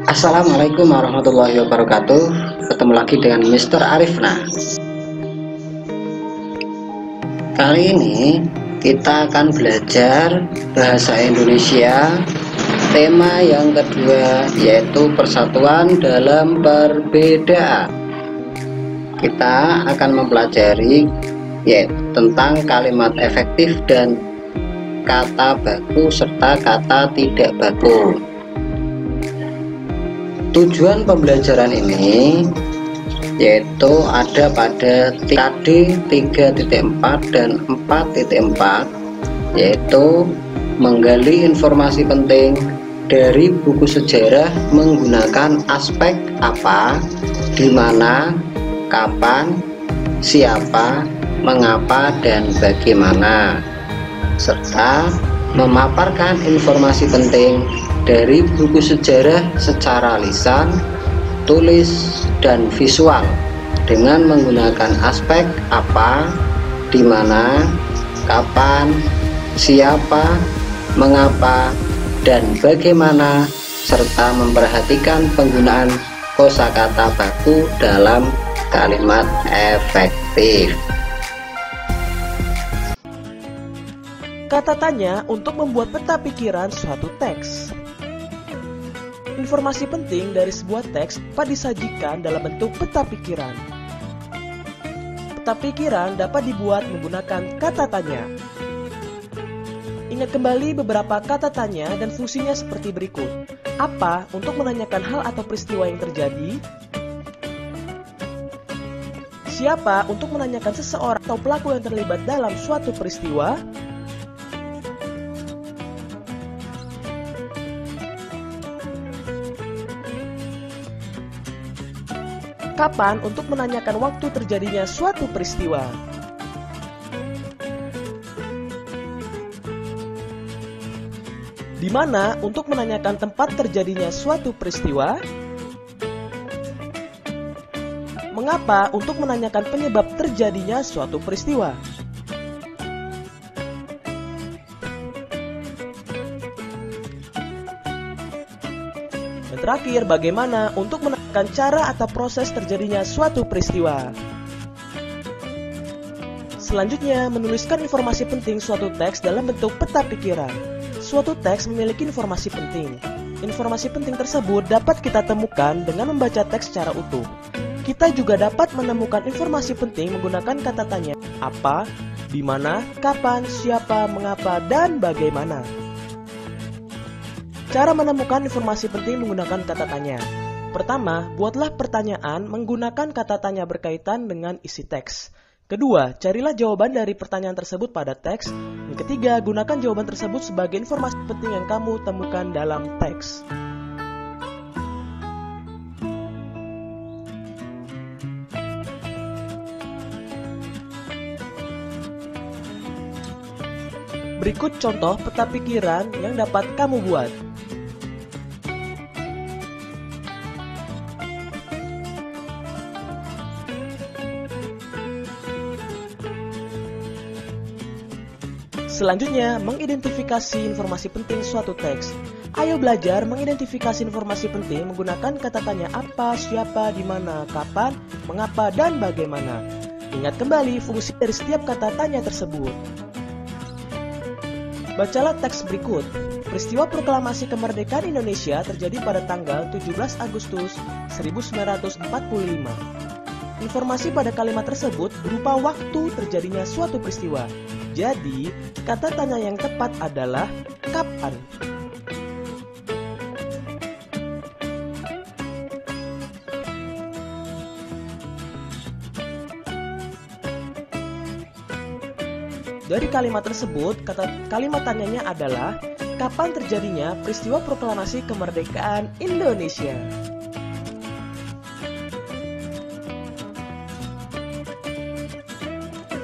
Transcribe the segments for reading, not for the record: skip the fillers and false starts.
Assalamualaikum warahmatullahi wabarakatuh. Ketemu lagi dengan Mr. Arifna. Kali ini kita akan belajar bahasa Indonesia. Tema yang kedua yaitu persatuan dalam perbedaan. Kita akan mempelajari tentang kalimat efektif dan kata baku serta kata tidak baku. Tujuan pembelajaran ini yaitu ada pada KD 3.4 dan 4.4, yaitu menggali informasi penting dari buku sejarah menggunakan aspek apa, di mana, kapan, siapa, mengapa, dan bagaimana, serta memaparkan informasi penting dari buku sejarah secara lisan, tulis, dan visual dengan menggunakan aspek apa, di mana, kapan, siapa, mengapa, dan bagaimana, serta memperhatikan penggunaan kosakata baku dalam kalimat efektif. Kata tanya untuk membuat peta pikiran suatu teks. Informasi penting dari sebuah teks dapat disajikan dalam bentuk peta pikiran. Peta pikiran dapat dibuat menggunakan kata tanya. Ingat kembali beberapa kata tanya dan fungsinya seperti berikut. Apa untuk menanyakan hal atau peristiwa yang terjadi? Siapa untuk menanyakan seseorang atau pelaku yang terlibat dalam suatu peristiwa? Kapan untuk menanyakan waktu terjadinya suatu peristiwa? Di mana untuk menanyakan tempat terjadinya suatu peristiwa? Mengapa untuk menanyakan penyebab terjadinya suatu peristiwa? Dan terakhir, bagaimana untuk menentukan cara atau proses terjadinya suatu peristiwa. Selanjutnya, menuliskan informasi penting suatu teks dalam bentuk peta pikiran. Suatu teks memiliki informasi penting. Informasi penting tersebut dapat kita temukan dengan membaca teks secara utuh. Kita juga dapat menemukan informasi penting menggunakan kata tanya, apa, di mana, kapan, siapa, mengapa, dan bagaimana. Cara menemukan informasi penting menggunakan kata tanya. Pertama, buatlah pertanyaan menggunakan kata tanya berkaitan dengan isi teks. Kedua, carilah jawaban dari pertanyaan tersebut pada teks. Yang ketiga, gunakan jawaban tersebut sebagai informasi penting yang kamu temukan dalam teks. Berikut contoh peta pikiran yang dapat kamu buat. Selanjutnya, mengidentifikasi informasi penting suatu teks. Ayo belajar mengidentifikasi informasi penting menggunakan kata tanya apa, siapa, di mana, kapan, mengapa, dan bagaimana. Ingat kembali fungsi dari setiap kata tanya tersebut. Bacalah teks berikut. Peristiwa proklamasi kemerdekaan Indonesia terjadi pada tanggal 17 Agustus 1945. Informasi pada kalimat tersebut berupa waktu terjadinya suatu peristiwa. Jadi, kata tanya yang tepat adalah kapan. Dari kalimat tersebut, kalimat tanyanya adalah kapan terjadinya peristiwa proklamasi kemerdekaan Indonesia.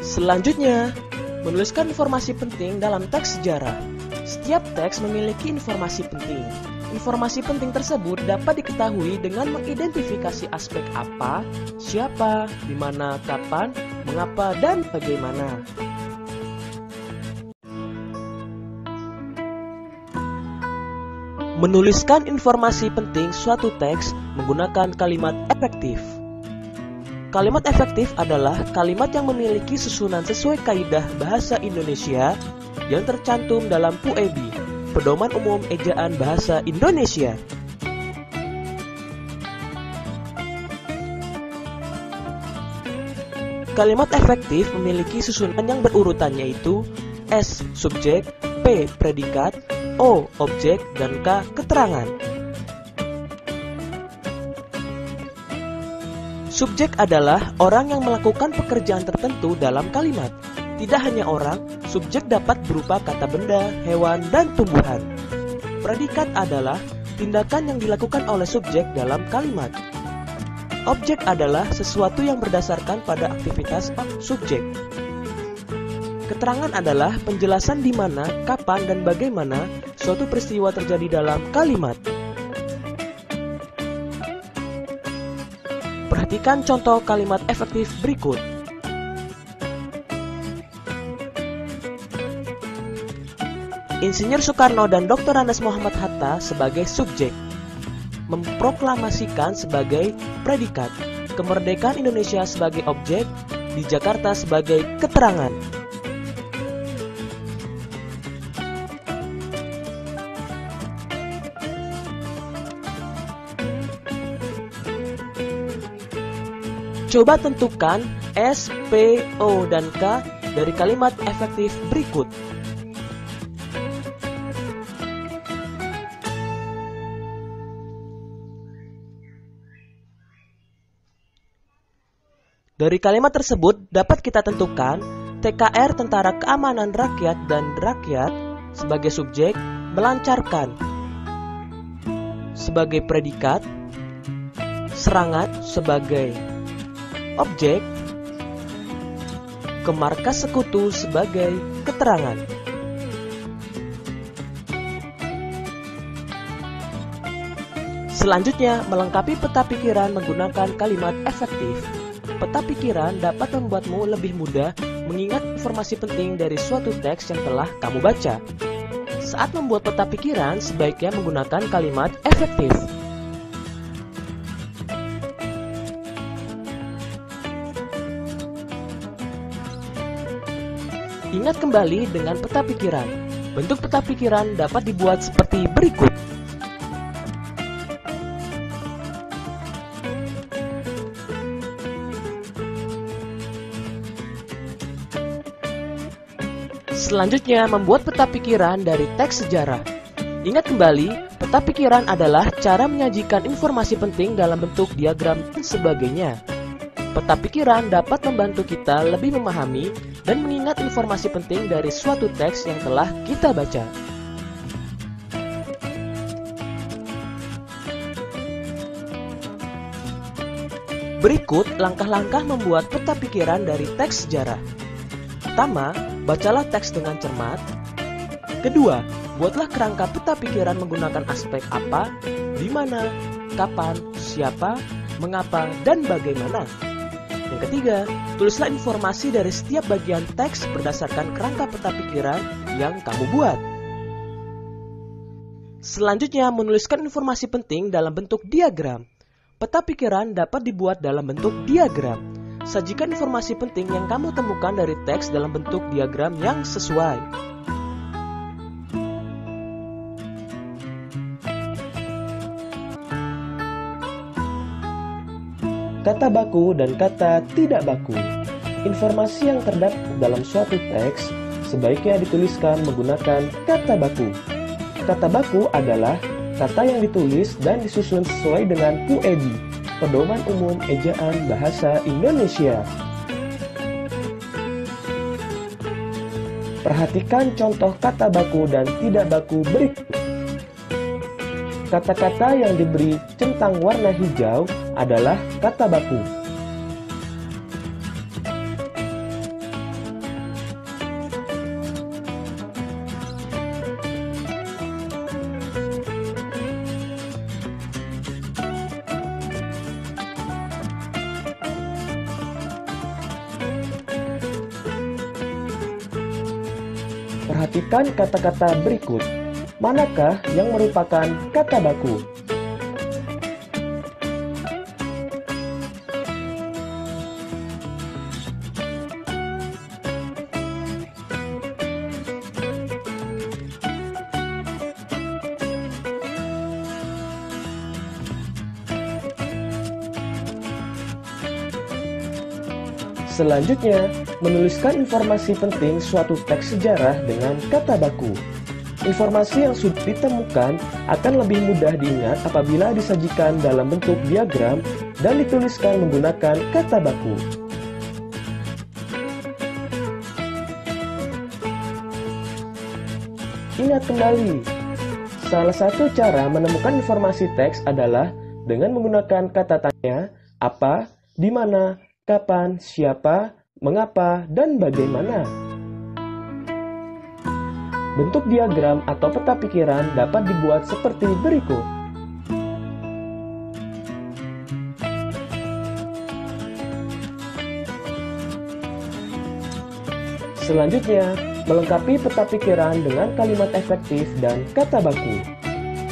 Selanjutnya, menuliskan informasi penting dalam teks sejarah. Setiap teks memiliki informasi penting. Informasi penting tersebut dapat diketahui dengan mengidentifikasi aspek apa, siapa, di mana, kapan, mengapa, dan bagaimana. Menuliskan informasi penting suatu teks menggunakan kalimat efektif. Kalimat efektif adalah kalimat yang memiliki susunan sesuai kaidah bahasa Indonesia yang tercantum dalam PUEB, Pedoman Umum Ejaan Bahasa Indonesia. Kalimat efektif memiliki susunan yang berurutan, yaitu S. Subjek, P. Predikat, O. Objek, dan K. Keterangan. Subjek adalah orang yang melakukan pekerjaan tertentu dalam kalimat. Tidak hanya orang, subjek dapat berupa kata benda, hewan, dan tumbuhan. Predikat adalah tindakan yang dilakukan oleh subjek dalam kalimat. Objek adalah sesuatu yang berdasarkan pada aktivitas subjek. Keterangan adalah penjelasan di mana, kapan, dan bagaimana suatu peristiwa terjadi dalam kalimat. Perhatikan contoh kalimat efektif berikut. Insinyur Soekarno dan Dr. Andes Muhammad Hatta sebagai subjek, memproklamasikan sebagai predikat, kemerdekaan Indonesia sebagai objek, di Jakarta sebagai keterangan. Coba tentukan S, P, O, dan K dari kalimat efektif berikut. Dari kalimat tersebut dapat kita tentukan TKR Tentara Keamanan Rakyat dan Rakyat sebagai subjek melancarkan sebagai predikat, serangan sebagai objek, ke markas sekutu sebagai keterangan. Selanjutnya, melengkapi peta pikiran menggunakan kalimat efektif. Peta pikiran dapat membuatmu lebih mudah mengingat informasi penting dari suatu teks yang telah kamu baca. Saat membuat peta pikiran, sebaiknya menggunakan kalimat efektif. Ingat kembali dengan peta pikiran. Bentuk peta pikiran dapat dibuat seperti berikut. Selanjutnya, membuat peta pikiran dari teks sejarah. Ingat kembali, peta pikiran adalah cara menyajikan informasi penting dalam bentuk diagram dan sebagainya. Peta pikiran dapat membantu kita lebih memahami dan mengingat informasi penting dari suatu teks yang telah kita baca. Berikut langkah-langkah membuat peta pikiran dari teks sejarah. Pertama, bacalah teks dengan cermat. Kedua, buatlah kerangka peta pikiran menggunakan aspek apa, di mana, kapan, siapa, mengapa, dan bagaimana. Yang ketiga, tulislah informasi dari setiap bagian teks berdasarkan kerangka peta pikiran yang kamu buat. Selanjutnya, menuliskan informasi penting dalam bentuk diagram. Peta pikiran dapat dibuat dalam bentuk diagram. Sajikan informasi penting yang kamu temukan dari teks dalam bentuk diagram yang sesuai. Kata baku dan kata tidak baku. Informasi yang terdapat dalam suatu teks sebaiknya dituliskan menggunakan kata baku. Kata baku adalah kata yang ditulis dan disusun sesuai dengan PUEB, Pedoman Umum Ejaan Bahasa Indonesia. Perhatikan contoh kata baku dan tidak baku berikut. Kata-kata yang diberi centang warna hijau adalah kata baku. Perhatikan kata-kata berikut. manakah yang merupakan kata baku? Selanjutnya, menuliskan informasi penting suatu teks sejarah dengan kata baku. Informasi yang sudah ditemukan akan lebih mudah diingat apabila disajikan dalam bentuk diagram dan dituliskan menggunakan kata baku. Ingat kembali, salah satu cara menemukan informasi teks adalah dengan menggunakan kata tanya, apa, di mana, kapan, siapa, mengapa, dan bagaimana. Bentuk diagram atau peta pikiran dapat dibuat seperti berikut. Selanjutnya, melengkapi peta pikiran dengan kalimat efektif dan kata baku.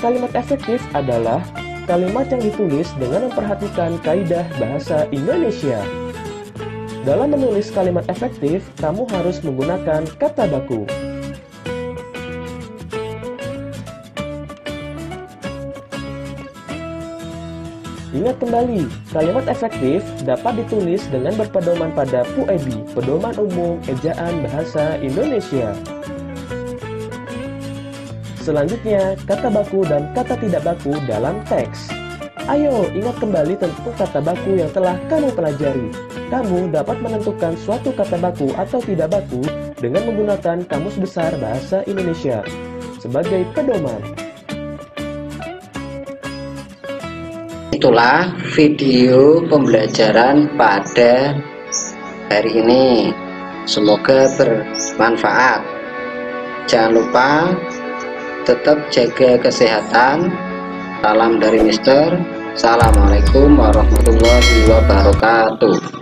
Kalimat efektif adalah kalimat yang ditulis dengan memperhatikan kaidah bahasa Indonesia. Dalam menulis kalimat efektif, kamu harus menggunakan kata baku. Ingat kembali, kalimat efektif dapat ditulis dengan berpedoman pada PUEBI, Pedoman Umum Ejaan Bahasa Indonesia. Selanjutnya, kata baku dan kata tidak baku dalam teks. Ayo, ingat kembali tentang kata baku yang telah kamu pelajari. Kamu dapat menentukan suatu kata baku atau tidak baku dengan menggunakan Kamus Besar Bahasa Indonesia sebagai pedoman. Itulah video pembelajaran pada hari ini. Semoga bermanfaat. Jangan lupa tetap jaga kesehatan. Salam dari Mister. Assalamualaikum warahmatullahi wabarakatuh.